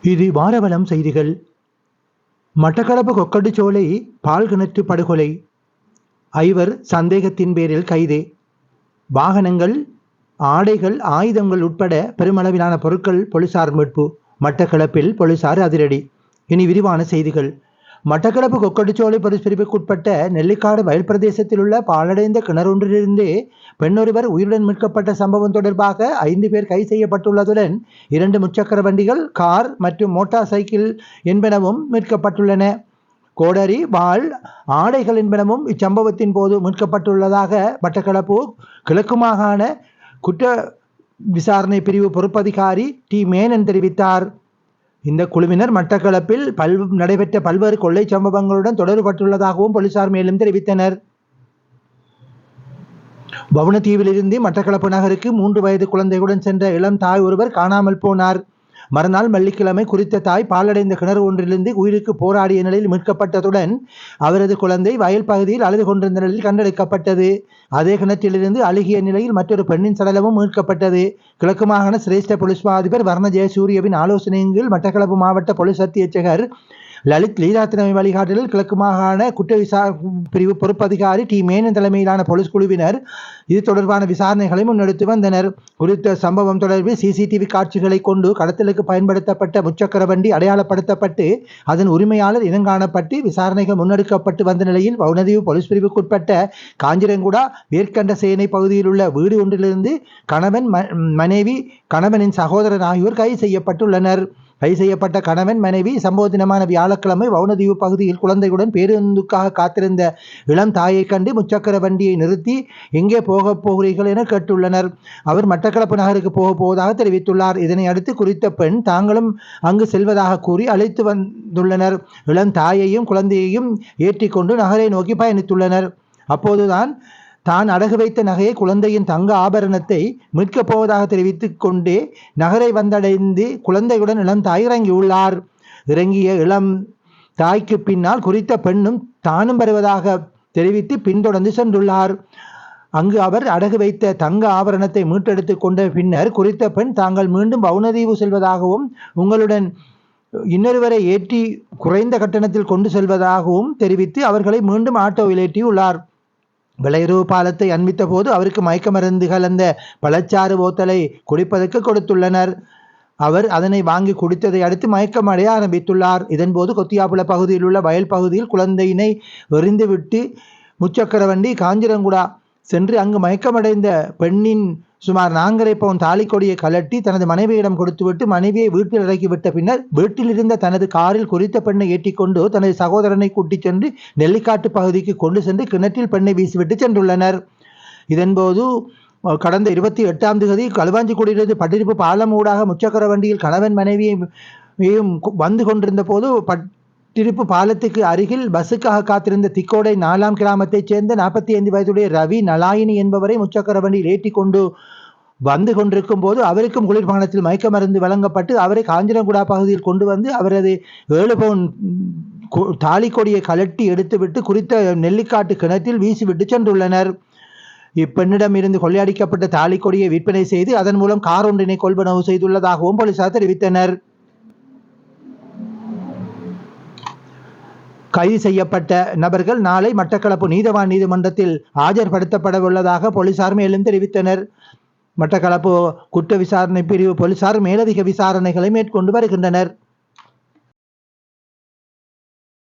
இது வாரவலம் செய்திகள். மட்டக்களப்பு கொக்கட்டுச்சோலை பால் கிணற்று படுகொலை, 5 சந்தேகத்தின் பேரில் கைது. வாகனங்கள், ஆடைகள், ஆயுதங்கள் உட்பட பெருமளவிலான பொருட்கள் போலீசார் மீட்பு. மட்டக்களப்பில் போலீசார் அதிரடி. இனி விரிவான செய்திகள். மட்டக்களப்பு கொக்கட்டுச்சோலை போலீஸ் பிரிவுக்குட்பட்ட நெல்லிக்காடு வயல் பிரதேசத்தில் உள்ள பாழடைந்த கிணறொன்றிலிருந்து பெண்ணொருவர் உயிருடன் மீட்கப்பட்ட சம்பவம் தொடர்பாக 5 பேர் கைது செய்யப்பட்டுள்ளதுடன் 2 முச்சக்கர வண்டிகள், கார் மற்றும் மோட்டார் சைக்கிள் என்பனவும் மீட்கப்பட்டுள்ளன. கோடரி, வாள், ஆடைகள் என்பனவும் இச்சம்பவத்தின் போது மீட்கப்பட்டுள்ளதாக மட்டக்களப்பு கிழக்கு மாகாண குற்ற விசாரணை பிரிவு பொறுப்பதிகாரி டி மேனன் தெரிவித்தார். இந்த குழுவினர் மட்டக்களப்பில் நடைபெற்ற பல்வேறு கொள்ளை சம்பவங்களுடன் தொடர்பட்டுள்ளதாகவும் போலீசார் மேலும் தெரிவித்தனர். வவுணதீவிலிருந்து மட்டக்களப்பு நகருக்கு 3 வயது குழந்தையுடன் சென்ற இளம் தாய் ஒருவர் காணாமல் போனார். மறுநாள் வெள்ளிக்கிழமை குறித்த தாய் பாலடைந்த கிணறு ஒன்றிலிருந்து உயிருக்கு போராடிய நிலையில் மீட்கப்பட்டதுடன் அவரது குழந்தை வயல் பகுதியில் அழுது கொண்டிருந்த நிலையில் கண்டெடுக்கப்பட்டது. அதே கிணற்றிலிருந்து அழுகிய நிலையில் மற்றொரு பெண்ணின் சடலமும் மீட்கப்பட்டது. கிழக்கு மாகாண சிரேஷ்ட போலீஸ் அதிபர் வர்ண ஜெயசூரியவின் ஆலோசனையின் கீழ் மட்டக்களப்பு மாவட்ட போலீஸ் அத்தியட்சகர் லலித் லீலாத்தினமை வழிகாட்டலில் கிழக்கு மாகாண குற்ற பிரிவு பொறுப்பதிகாரி டி மேனன் தலைமையிலான போலீஸ் குழுவினர் இது தொடர்பான விசாரணைகளை முன்னெடுத்து வந்தனர். குறித்த சம்பவம் தொடர்பில் சிசிடிவி காட்சிகளை கொண்டு கடத்தலுக்கு பயன்படுத்தப்பட்ட முச்சக்கர வண்டி அடையாளப்படுத்தப்பட்டு அதன் உரிமையாளர் இனங்காணப்பட்டு விசாரணைகள் முன்னெடுக்கப்பட்டு வந்த நிலையில் வவுணதீவு போலீஸ் பிரிவுக்குட்பட்ட காஞ்சிரங்குடா வேர்க்கண்ட சேனை பகுதியில் உள்ள வீடு ஒன்றிலிருந்து கணவன், மனைவி, கணவனின் சகோதரன் ஆகியோர் கைது செய்யப்பட்டுள்ளனர். கைது செய்யப்பட்ட கணவன், மனைவி சம்பவ தினமான வியாழக்கிழமை வவுணதீவு பகுதியில் குழந்தையுடன் பேருந்துக்காக காத்திருந்த இளம் தாயை கண்டு முச்சக்கர வண்டியை நிறுத்தி எங்கே போகிறீர்கள் என கேட்டுள்ளனர். அவர் மட்டக்களப்பு நகருக்கு போவதாக தெரிவித்துள்ளார். இதனை அடுத்து குறித்த பெண் தாங்களும் அங்கு செல்வதாக கூறி அழைத்து வந்துள்ளனர். இளம் தாயையும் குழந்தையையும் ஏற்றிக்கொண்டு நகரை நோக்கி பயணித்துள்ளனர். அப்போதுதான் தான் அடகு வைத்த நகையை, குழந்தையின் தங்க ஆபரணத்தை மீட்கப் போவதாக தெரிவித்துக் கொண்டே நகரை வந்தடைந்து குழந்தையுடன் இளம் தாய் இறங்கியுள்ளார். இறங்கிய இளம் தாய்க்கு பின்னால் குறித்த பெண்ணும் தானும் வருவதாக தெரிவித்து பின்தொடர்ந்து சென்றுள்ளார். அங்கு அவர் அடகு வைத்த தங்க ஆபரணத்தை மீட்டெடுத்து கொண்ட பின்னர் குறித்த பெண் தாங்கள் மீண்டும் வவுணதீவு செல்வதாகவும் உங்களுடன் இன்னொருவரை ஏற்றி குறைந்த கட்டணத்தில் கொண்டு செல்வதாகவும் தெரிவித்து அவர்களை மீண்டும் ஆட்டோவில் ஏற்றியுள்ளார். விளையுறவு பாலத்தை அண்மித்த போது அவருக்கு மயக்க மருந்து கலந்த பழச்சாறு போத்தலை குடிப்பதற்கு கொடுத்துள்ளனர். அவர் அதனை வாங்கி குடித்ததை அடுத்து மயக்கம் அடைய ஆரம்பித்துள்ளார். இதன்போது கொத்தியாப்புல பகுதியில் உள்ள வயல் பகுதியில் குழந்தையினை எறிந்துவிட்டு முச்சக்கர வண்டி காஞ்சிரங்குடா சென்று அங்கு மயக்கமடைந்த பெண்ணின் சுமார் 4.5 பவுன் தாலிக்கொடியை கலட்டி தனது மனைவியிடம் கொடுத்துவிட்டு மனைவியை வீட்டில் இறக்கிவிட்ட பின்னர் வீட்டில் இருந்த தனது காரில் குறித்த பெண்ணை ஏற்றிக்கொண்டு தனது சகோதரனை கூட்டிச் சென்று நெல்லிக்காட்டு பகுதிக்கு கொண்டு சென்று கிணற்றில் பெண்ணை வீசிவிட்டு சென்றுள்ளனர். இதன்போது கடந்த 28ஆம் தேதி களுவாஞ்சிக்குடியிலிருந்து பட்டிருப்பு பாலம் ஊடாக முச்சக்கர வண்டியில் கணவன் மனைவியையும் வந்து கொண்டிருந்த போது பட்டிருப்பு பாலத்துக்கு அருகில் பஸ்ஸுக்காக காத்திருந்த திக்கோடை 4ஆம் கிராமத்தைச் சேர்ந்த 45 வயதுடைய ரவி நலாயினி என்பவரை முச்சக்கர வண்டியில் ஏற்றி கொண்டு வந்து கொண்டிருக்கும் போது அவருக்கும் குளிர்பானத்தில் மயக்க மருந்து வழங்கப்பட்டு அவரை காஞ்சிரங்குடா பகுதியில் கொண்டு வந்து அவரது 7 பவுன் தாலிக்கொடியை கலட்டி எடுத்துவிட்டு குறித்த நெல்லிக்காட்டு கிணற்றில் வீசிவிட்டு சென்றுள்ளனர். இப்பெண்ணிடம் இருந்து கொள்ளையடிக்கப்பட்ட தாலிக்கொடியை விற்பனை செய்து அதன் மூலம் கார் ஒன்றினை கொள்வனவு செய்துள்ளதாகவும் போலீசார் தெரிவித்தனர். கைது செய்யப்பட்ட நபர்கள் நாளை மட்டக்களப்பு நீதவான் நீதிமன்றத்தில் ஆஜர்படுத்தப்பட உள்ளதாக போலீசார் மேலும் தெரிவித்தனர். மட்டக்களப்பு குற்ற விசாரணை பிரிவு போலீசார் மேலதிக விசாரணைகளை மேற்கொண்டு வருகின்றனர்.